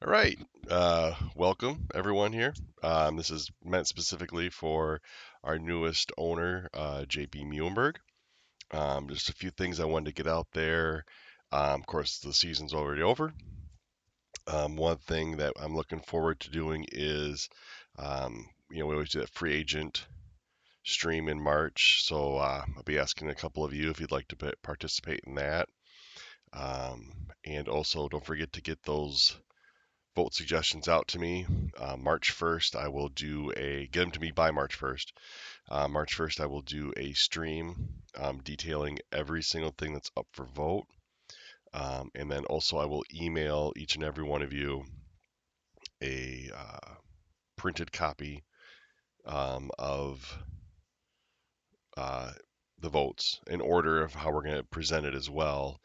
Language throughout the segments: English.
All right. Welcome everyone here. This is meant specifically for our newest owner, JP Muhlenberg. Just a few things I wanted to get out there. Of course, the season's already over. One thing that I'm looking forward to doing is, we always do that free agent stream in March. So I'll be asking a couple of you if you'd like to participate in that. And also, don't forget to get those vote suggestions out to me. March 1st, I will get them to me by March 1st. March 1st, I will do a stream detailing every single thing that's up for vote. And then also, I will email each and every one of you a printed copy of uh, the votes in order of how we're going to present it as well,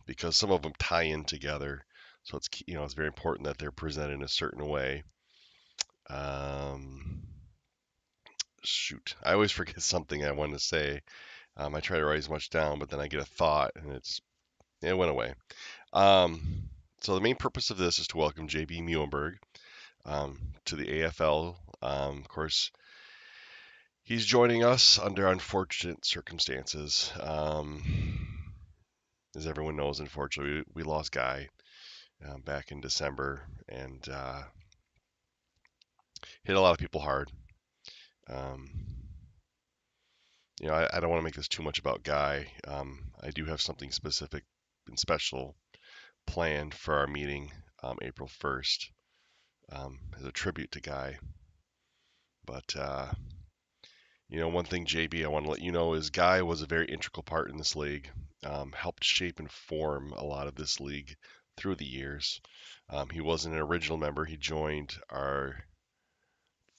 because some of them tie in together. So it's very important that they're presented in a certain way. Um, Shoot, I always forget something I wanted to say. I try to write as much down, but then I get a thought and it went away. Um, so the main purpose of this is to welcome JB Muhlenberg to the AFL. Of course, he's joining us under unfortunate circumstances. As everyone knows, unfortunately, we lost Guy back in December and hit a lot of people hard. Um, I don't want to make this too much about Guy. I do have something specific and special planned for our meeting April 1st as a tribute to Guy. But, one thing, JB, I want to let you know is Guy was a very integral part in this league, helped shape and form a lot of this league through the years. He wasn't an original member. He joined our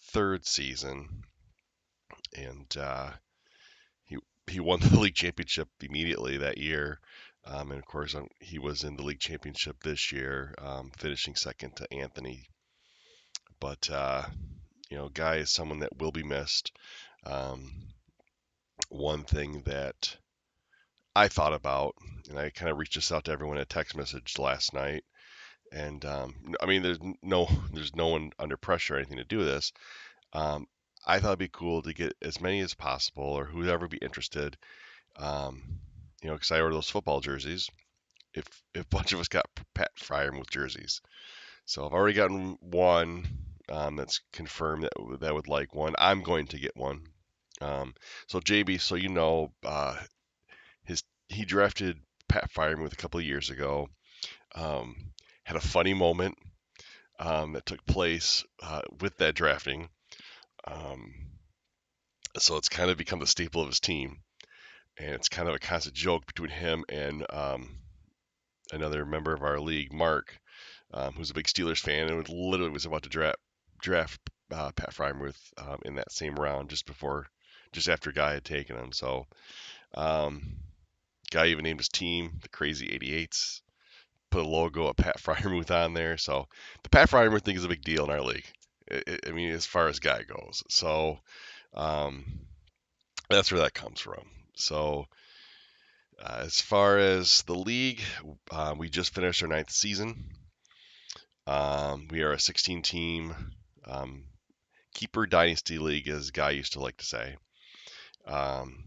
third season, and he he won the league championship immediately that year. And of course, he was in the league championship this year, finishing second to Anthony. But Guy is someone that will be missed. Um, One thing that I thought about, and I kind of reached this out to everyone in a text message last night, and I mean, there's no one under pressure or anything to do this. Um, I thought it'd be cool to get as many as possible, or whoever be interested. Um, because I ordered those football jerseys. If a bunch of us got Pat Fryermuth jerseys, so I've already gotten one that's confirmed that would like one. I'm going to get one. So JB, so he drafted Pat Fryermuth a couple of years ago. Um, Had a funny moment that took place with that drafting. Um, so it's kind of become the staple of his team, and it's kind of a constant joke between him and another member of our league, Mark, who's a big Steelers fan and literally was about to draft Pat Fryermuth in that same round just after Guy had taken him. So um, Guy even named his team the Crazy 88s. Put a logo of Pat Fryermuth on there. So the Pat Fryermuth thing is a big deal in our league. I mean, as far as Guy goes. So um, that's where that comes from. So as far as the league, we just finished our ninth season. We are a 16 team um, keeper dynasty league, as Guy used to like to say. Um,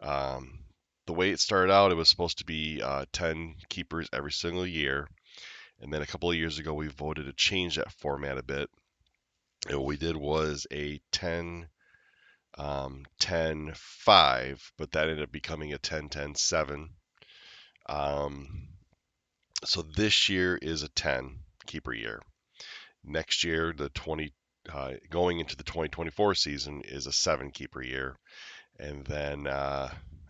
um, the way it started out, it was supposed to be 10 keepers every single year. And then a couple of years ago, we voted to change that format a bit. And what we did was a 10, 10, 5, but that ended up becoming a 10, 10, 7. Um, so this year is a 10 keeper year. Next year, going into the 2024 season is a 7 keeper year, and then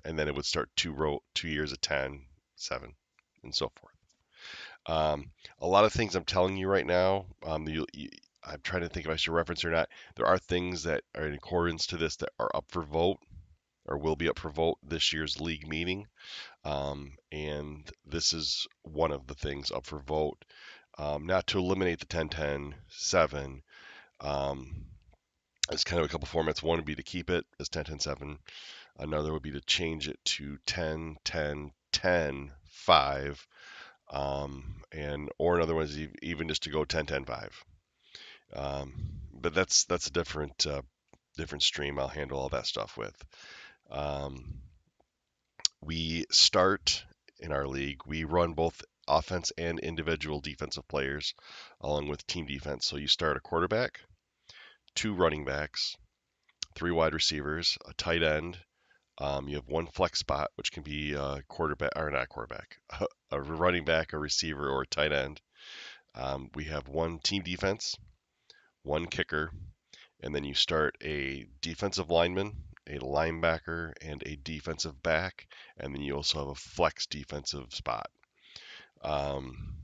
it would start 2 years of 10, 7, and so forth. A lot of things I'm telling you right now, I'm trying to think if I should reference or not. There are things that are in accordance to this that are up for vote or will be up for vote this year's league meeting. And this is one of the things up for vote. Not to eliminate the 10-10-7. It's kind of a couple formats. One would be to keep it as 10-10-7. Another would be to change it to 10-10-10-5. and or another one is even just to go 10-10-5. But that's a different stream. I'll handle all that stuff with. Um, we start in our league. We run both offense and individual defensive players, along with team defense. So you start a quarterback, two running backs, three wide receivers, a tight end. You have one flex spot, which can be a quarterback or not quarterback, a running back, a receiver, or a tight end. We have one team defense, one kicker, and then you start a defensive lineman, a linebacker, and a defensive back, and then you also have a flex defensive spot. Um,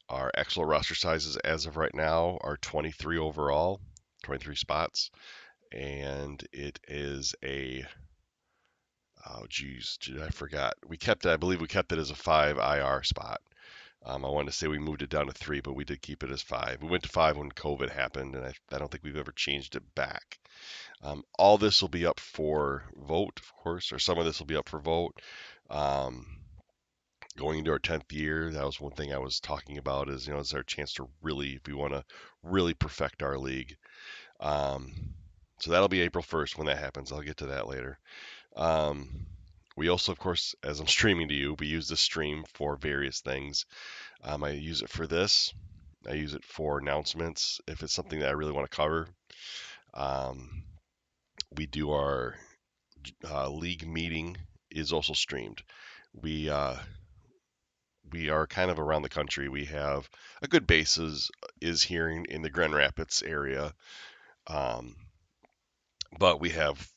our actual roster sizes as of right now are 23 overall, 23 spots, and it is a oh geez, I forgot. We kept it. I believe we kept it as a 5 IR spot. I wanted to say we moved it down to 3, but we did keep it as 5. We went to 5 when COVID happened, and I don't think we've ever changed it back. All this will be up for vote, of course, or some of this will be up for vote. Um, Going into our 10th year, that was one thing I was talking about is, it's our chance to really, if we want to really perfect our league. Um, so that'll be April 1st when that happens. I'll get to that later. Um, we also, of course, as I'm streaming to you, we use this stream for various things. I use it for this. I use it for announcements if it's something that I really want to cover. Um, we do our league meeting is also streamed. We uh, we are kind of around the country. We have a good base is here in the Grand Rapids area, um, but we have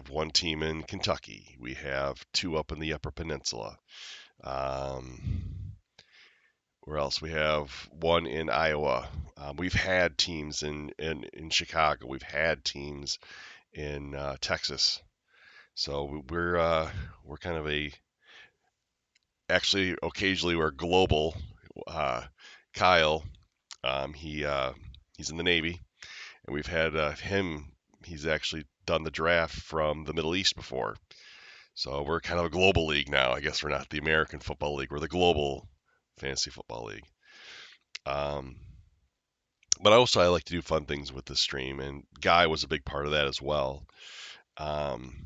one team in Kentucky. We have two up in the Upper Peninsula. Um, where else? We have one in Iowa. We've had teams in Chicago. We've had teams in Texas. So we're kind of a actually occasionally we're global. Uh, Kyle, he's in the Navy, and we've had him. He's actually done the draft from the Middle East before. So we're kind of a global league now. I guess we're not the American Football League. We're the global fantasy football league. Um, but also I like to do fun things with the stream, and Guy was a big part of that as well. Um,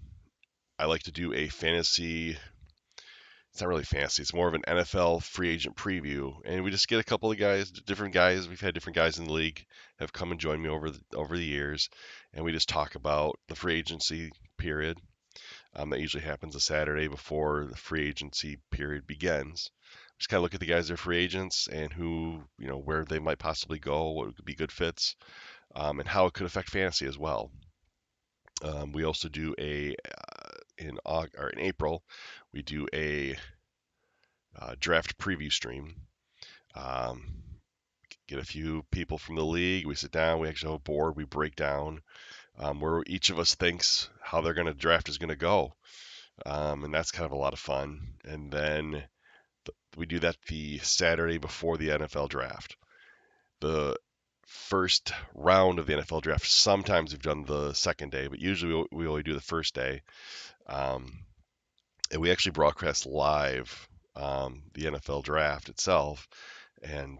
I like to do a fantasy. It's not really fantasy. It's more of an NFL free agent preview, and we just get a couple of guys, different guys. We've had different guys in the league have come and joined me over the years, and we just talk about the free agency period. That usually happens a Saturday before the free agency period begins. Just kind of look at the guys that are free agents and who, where they might possibly go, what would be good fits, and how it could affect fantasy as well. We also do in April, we do a draft preview stream. Um, get a few people from the league. We sit down. We actually have a board. We break down where each of us thinks how they're going to draft is going to go, and that's kind of a lot of fun. And then we do that the Saturday before the NFL draft. The first round of the NFL draft. Sometimes we've done the second day, but usually we only do the first day. Um, and we actually broadcast live the NFL draft itself, and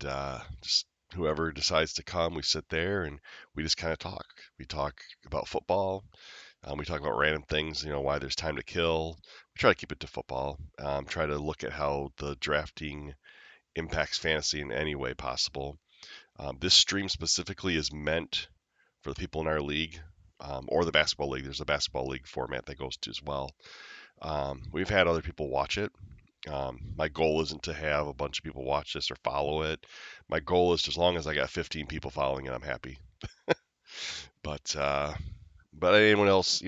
just whoever decides to come, we sit there and we just kind of talk. We talk about football. We talk about random things, why there's time to kill. We try to keep it to football. Try to look at how the drafting impacts fantasy in any way possible. This stream specifically is meant for the people in our league or the basketball league. There's a basketball league format that goes to as well. We've had other people watch it. My goal isn't to have a bunch of people watch this or follow it. My goal is as long as I got 15 people following it, I'm happy. But anyone else,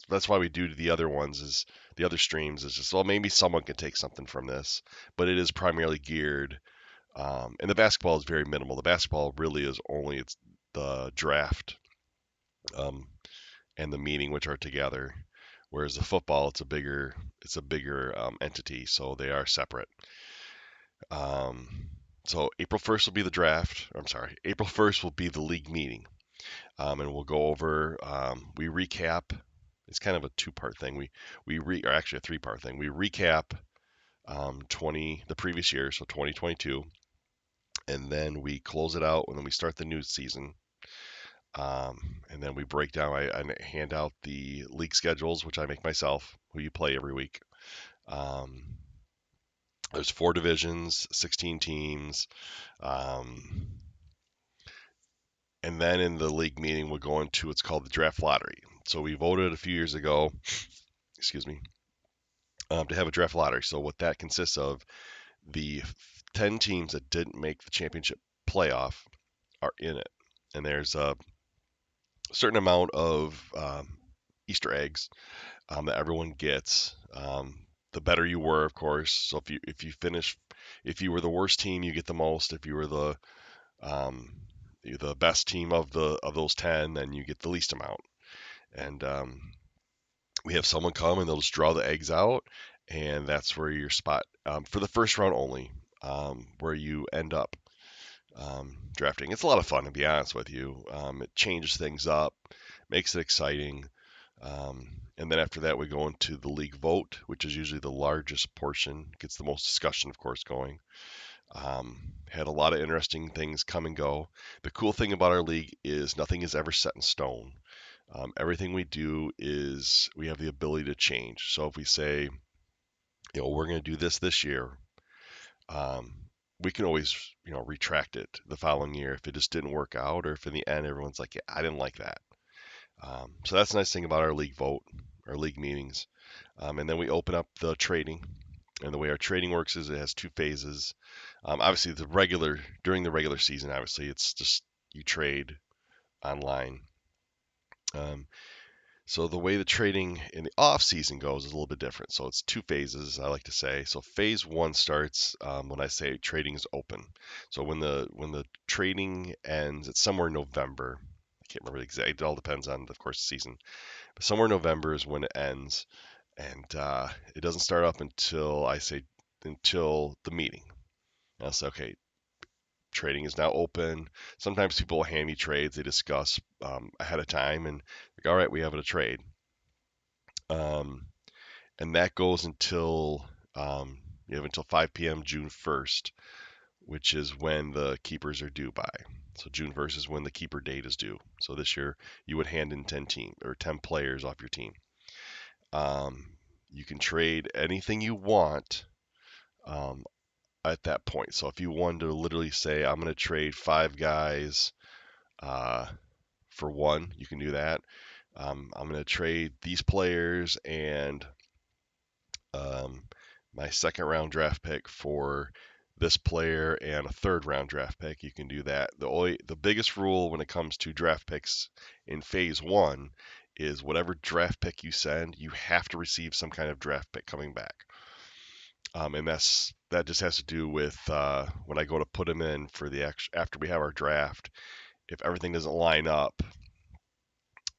that's why we do the other ones is the other streams is just well maybe someone can take something from this, but it is primarily geared. And the basketball is very minimal. The basketball really is only it's the draft um, and the meeting which are together. Whereas the football, it's a bigger entity, so they are separate. Um, so April 1st will be the draft. I'm sorry, April 1st will be the league meeting, and we'll go over. We recap. It's kind of a two-part thing. Or actually a three-part thing. We recap the previous year, so 2022, and then we close it out, and then we start the new season. And then we break down. I hand out the league schedules, which I make myself, who you play every week. Um, there's 4 divisions, 16 teams, um, and then in the league meeting, we'll go into what's called the draft lottery. So we voted a few years ago, excuse me, to have a draft lottery. So what that consists of, the 10 teams that didn't make the championship playoff are in it, and there's a certain amount of Easter eggs that everyone gets. The better you were, of course. So if you were the worst team, you get the most. If you were um, the best team of those 10, then you get the least amount. And we have someone come and they'll just draw the eggs out, and that's where your spot for the first round only, where you end up drafting. It's a lot of fun, to be honest with you. It changes things up, makes it exciting. And then after that, we go into the league vote, which is usually the largest portion, gets the most discussion, of course, going. Had a lot of interesting things come and go. The cool thing about our league is nothing is ever set in stone. Everything we do is we have the ability to change. So if we say, we're going to do this year, um, we can always, retract it the following year if it just didn't work out, or if in the end everyone's like, yeah, I didn't like that. So that's the nice thing about our league vote, our league meetings. And then we open up the trading. And the way our trading works is it has 2 phases. Obviously, during the regular season, obviously it's just you trade online. Um, so the way the trading in the off season goes is a little bit different. So it's 2 phases, I like to say. So phase one starts when I say trading is open. So when the trading ends, it's somewhere in November. I can't remember the exact. It all depends on, of course, the season. But somewhere in November is when it ends, and it doesn't start up until the meeting. And I'll say, okay, trading is now open. Sometimes people will hand me trades they discuss ahead of time, and like, all right, we have it a trade. Um, and that goes until you have until 5 p.m. June 1st, which is when the keepers are due by. So June 1st is when the keeper date is due. So this year you would hand in 10 players off your team. Um, you can trade anything you want um, at that point. So if you wanted to literally say, I'm going to trade 5 guys uh, for one, you can do that. I'm going to trade these players and um, my second round draft pick for this player and a third round draft pick. You can do that. The biggest rule when it comes to draft picks in phase one is whatever draft pick you send, you have to receive some kind of draft pick coming back. And that just has to do with when I go to put them in for after we have our draft. If everything doesn't line up,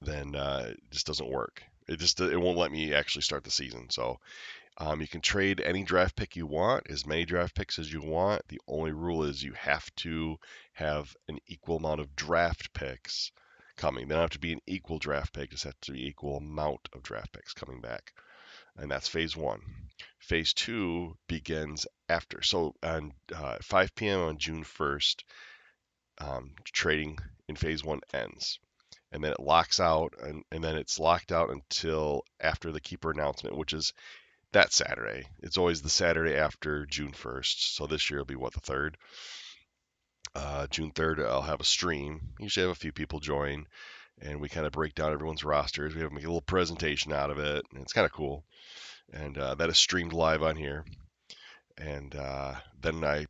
then it just doesn't work. It won't let me actually start the season. So you can trade any draft pick you want, as many draft picks as you want. The only rule is you have to have an equal amount of draft picks coming. They don't have to be an equal draft pick, just have to be equal amount of draft picks coming back. And that's phase one. Phase two begins after. So on 5 p.m. on June 1st, trading in phase one ends. And then it locks out, and then it's locked out until after the keeper announcement, which is that Saturday. It's always the Saturday after June 1st. So this year will be what, the 3rd? June 3rd, I'll have a stream. Usually have a few people join, and we kind of break down everyone's rosters. We have make a little presentation out of it, and it's kind of cool. And that is streamed live on here. And then I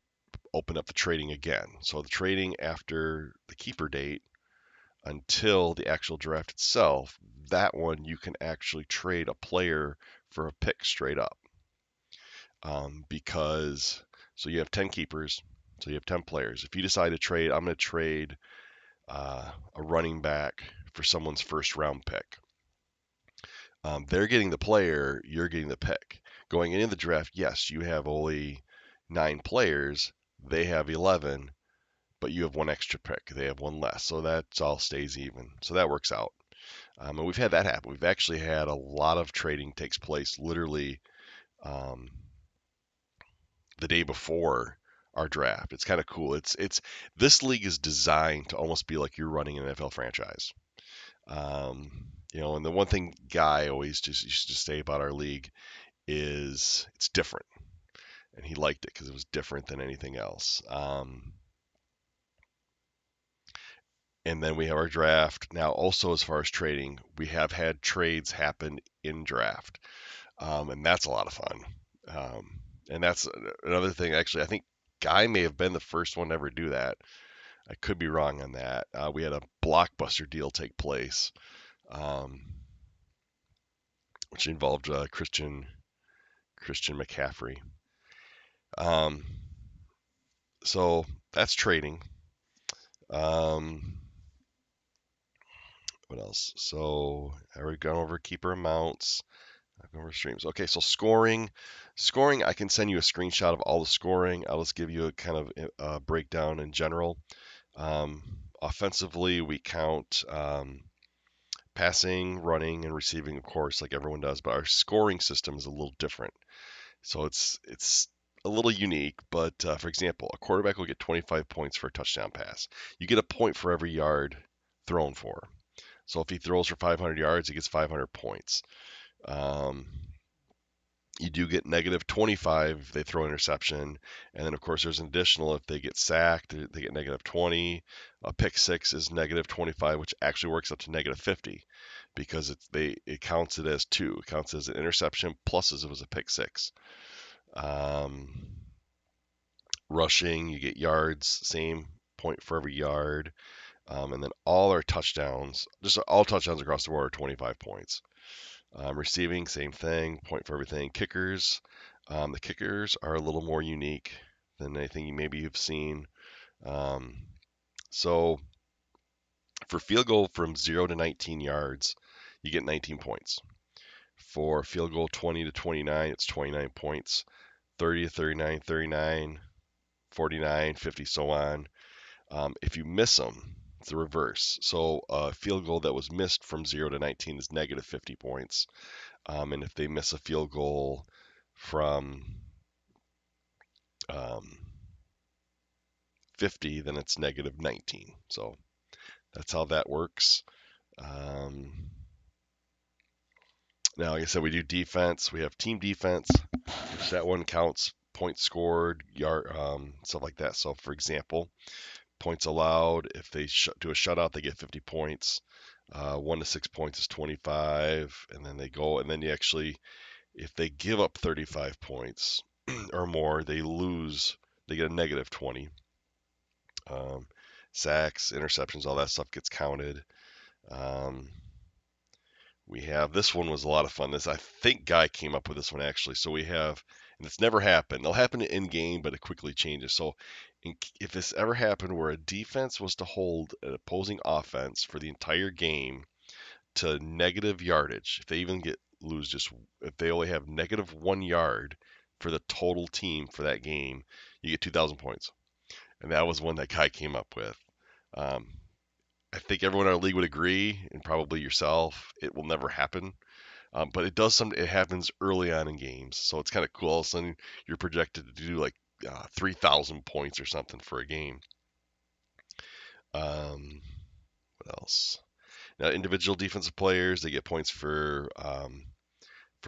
open up the trading again. So the trading after the keeper date until the actual draft itself, that one you can actually trade a player for a pick straight up. Because so you have 10 keepers, so you have 10 players. If you decide to trade, I'm going to trade a running back for someone's first round pick. They're getting the player, you're getting the pick. Going into the draft, yes, you have only 9 players, they have 11, but you have one extra pick. They have one less, so that all stays even. So that works out. And we've had that happen. We've actually had a lot of trading takes place literally um, the day before our draft. It's kind of cool. It's this league is designed to almost be like you're running an NFL franchise. Um, and the one thing Guy always just used to say about our league is it's different, and he liked it because it was different than anything else. And then we have our draft. Now, also as far as trading, we have had trades happen in draft, and that's a lot of fun. And that's another thing. Actually, I think Guy may have been the first one to ever do that. I could be wrong on that. We had a blockbuster deal take place, um, which involved Christian McCaffrey. Um, so that's trading. Um, what else? So I already gone over keeper amounts. I've gone over streams. Okay, so scoring. Scoring, I can send you a screenshot of all the scoring. I'll just give you a kind of breakdown in general. Um, Offensively, we count passing, running, and receiving, of course, like everyone does. But our scoring system is a little different. So it's a little unique, but for example, a quarterback will get 25 points for a touchdown pass. You get a point for every yard thrown for. So if he throws for 500 yards, he gets 500 points. Um, you do get negative 25 if they throw an interception, and then of course there's an additional if they get sacked, they get negative 20. A pick six is negative 25, which actually works up to negative 50 because it counts it as two. It counts as an interception plus as it was a pick six. Um, Rushing, you get yards, same point for every yard. And then all our touchdowns, just all touchdowns across the board are 25 points. Receiving, same thing, point for everything. Kickers, the kickers are a little more unique than anything maybe you've seen. Um, so for field goal from 0 to 19 yards, you get 19 points. For field goal 20 to 29, it's 29 points. 30 to 39, 39, 49, 50, so on. If you miss them, it's the reverse. So a field goal that was missed from 0 to 19 is negative 50 points. And if they miss a field goal from 50, then it's negative 19. So that's how that works. Now, like I said, we do defense. We have team defense, which that one counts points scored, yard, stuff like that. So, for example, points allowed. If they do a shutout, they get 50 points. 1 to 6 points is 25, and then they go, and then you actually, if they give up 35 points or more, they lose. They get a negative 20. Um, Sacks, interceptions, all that stuff gets counted. Um, we have this one was a lot of fun. This I think Guy came up with this one actually. So we have, and it's never happened. It'll happen in game, but it quickly changes. So if this ever happened where a defense was to hold an opposing offense for the entire game to negative yardage, if they even lose just if they only have negative 1 yard for the total team for that game, you get 2,000 points. And that was one that Guy came up with. Um, I think everyone in our league would agree, and probably yourself, it will never happen. But it does it happens early on in games, so it's kind of cool. All of a sudden, you're projected to do like 3,000 points or something for a game. What else? Now, individual defensive players, they get points for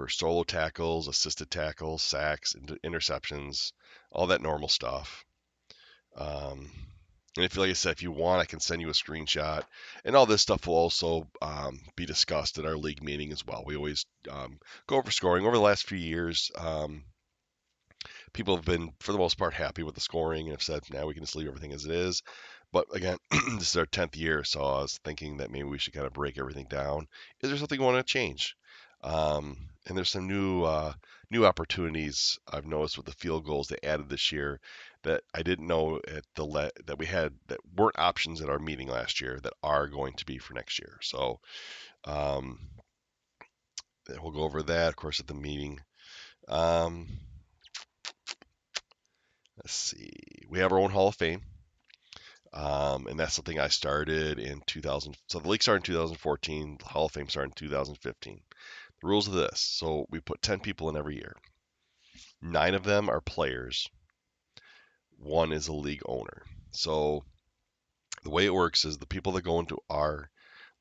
solo tackles, assisted tackles, sacks, interceptions, all that normal stuff. And if, like I said, if you want, I can send you a screenshot. And all this stuff will also be discussed at our league meeting as well. We always go over scoring. Over the last few years, people have been, for the most part, happy with the scoring and have said, now we can just leave everything as it is. But again, this is our 10th year, so I was thinking that maybe we should kind of break everything down. Is there something you want to change? And there's some new opportunities I've noticed with the field goals they added this year that I didn't know that we had that weren't options at our meeting last year that are going to be for next year. So um, we'll go over that, of course, at the meeting. Um, let's see. We have our own Hall of Fame. And that's something I started in 2000. So the league started in 2014. The Hall of Fame started in 2015. The rules of this. So we put 10 people in every year. 9 of them are players. One is a league owner. So the way it works is the people that go into our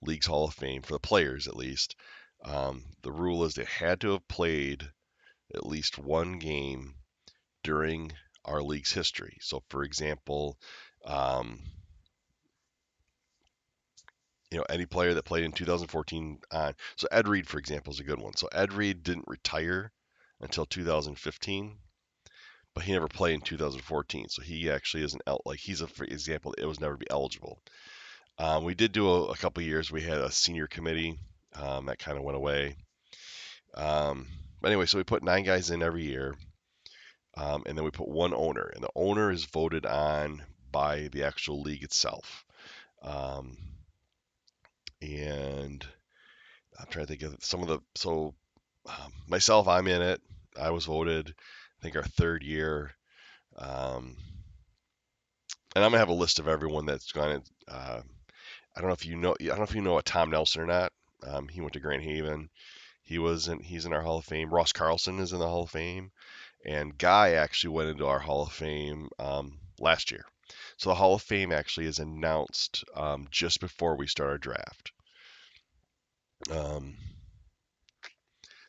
league's Hall of Fame, for the players at least, the rule is they had to have played at least one game during our league's history. So, for example, um, any player that played in 2014 on. So Ed Reed, for example, is a good one. So Ed Reed didn't retire until 2015, but he never played in 2014. So he actually isn't like he's a for example. It was never be eligible. We did do a couple years. We had a senior committee that kind of went away. But anyway, so we put 9 guys in every year, and then we put one owner, and the owner is voted on by the actual league itself. Um, and I'm trying to think of some of the. So myself, I'm in it. I was voted, I think, our third year. Um, and I'm gonna have a list of everyone that's gone. I don't know if you know. I don't know if you know a Tom Nelson or not. He went to Grand Haven. He's in our Hall of Fame. Ross Carlson is in the Hall of Fame, and Guy actually went into our Hall of Fame last year. So the Hall of Fame actually is announced just before we start our draft. Um,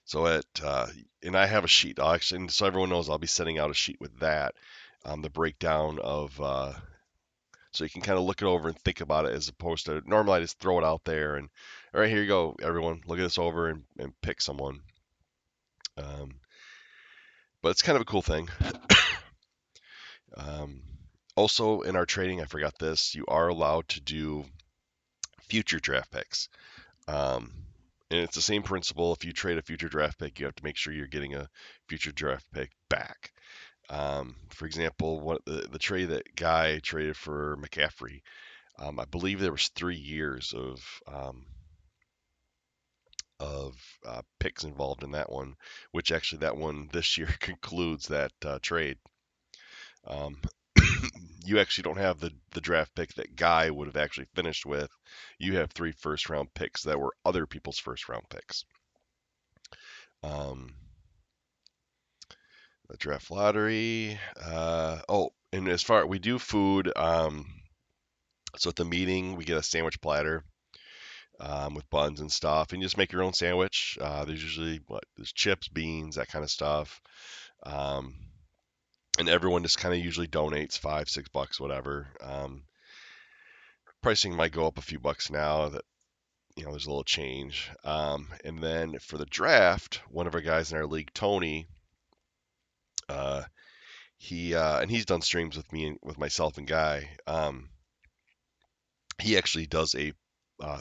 so and I have a sheet. I'll actually, and so everyone knows, I'll be sending out a sheet with that, the breakdown of, so you can kind of look it over and think about it as opposed to normally I just throw it out there and, all right, here you go, everyone, look at this over and pick someone. Um, but it's kind of a cool thing. Um, Also, in our trading, I forgot this, you are allowed to do future draft picks. Um, and it's the same principle. If you trade a future draft pick, you have to make sure you're getting a future draft pick back. For example, the trade that Guy traded for McCaffrey, I believe there was 3 years of picks involved in that one, which actually that one this year concludes that trade. Um, you actually don't have the draft pick that Guy would have actually finished with. You have 3 first round picks that were other people's first round picks. Um, the draft lottery. And as far we do food. So at the meeting, we get a sandwich platter with buns and stuff, and you just make your own sandwich. There's usually there's chips, beans, that kind of stuff. Um, and everyone just kind of usually donates $5, $6, whatever. Pricing might go up a few bucks now that there's a little change. And then for the draft, one of our guys in our league, Tony, uh, he's done streams with me and with myself and Guy. He actually does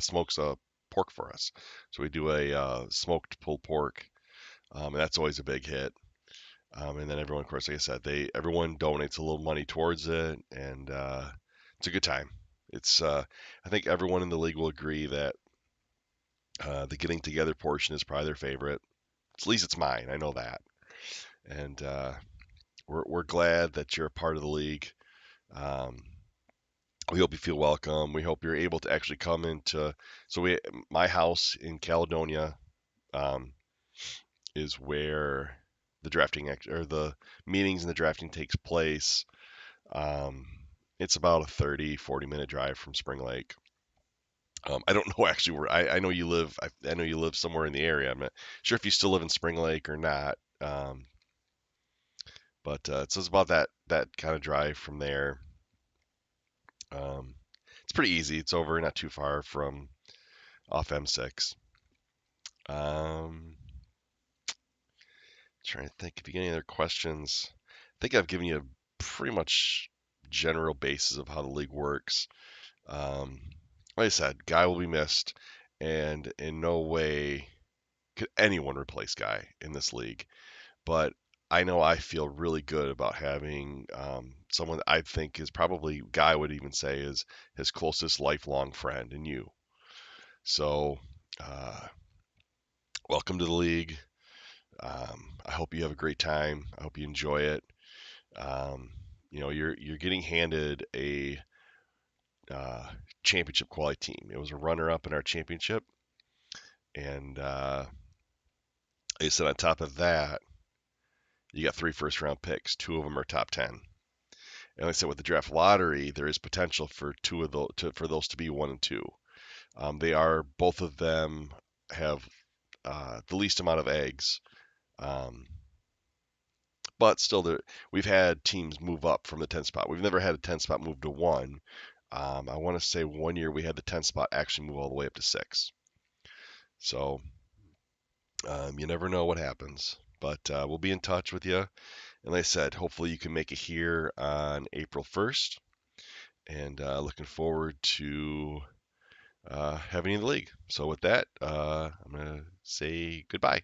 smokes a pork for us. So we do a smoked pulled pork, and that's always a big hit. And then everyone, of course, like I said, everyone donates a little money towards it, and it's a good time. I think everyone in the league will agree that the getting together portion is probably their favorite. At least it's mine. I know that, and we're glad that you're a part of the league. Um, we hope you feel welcome. We hope you're able to actually come into. My house in Caledonia um, is where the or the meetings and the drafting takes place. Um, it's about a 30-40 minute drive from Spring Lake. I don't know actually where I know you live. I know you live somewhere in the area. I'm not sure if you still live in Spring Lake or not. But so it's about that kind of drive from there. Um, it's pretty easy. It's over not too far from off M6. Trying to think if you get any other questions. I think I've given you a pretty much general basis of how the league works. Um, like I said, Guy will be missed, and in no way could anyone replace Guy in this league. But I know I feel really good about having someone that I think is probably, Guy would even say, is his closest lifelong friend in you. So, uh, welcome to the league. I hope you have a great time. I hope you enjoy it. Um, you're getting handed a uh, championship quality team. It was a runner-up in our championship, and like I said, on top of that, you got 3 first-round picks. 2 of them are top 10. And like I said, with the draft lottery, there is potential for for those to be 1 and 2. They are both of them have the least amount of eggs, um, but still, we've had teams move up from the 10 spot. We've never had a 10 spot move to 1. I want to say one year we had the 10 spot actually move all the way up to 6. So you never know what happens. But we'll be in touch with you. And like I said, hopefully you can make it here on April 1st. And looking forward to having you in the league. So with that, I'm going to say goodbye.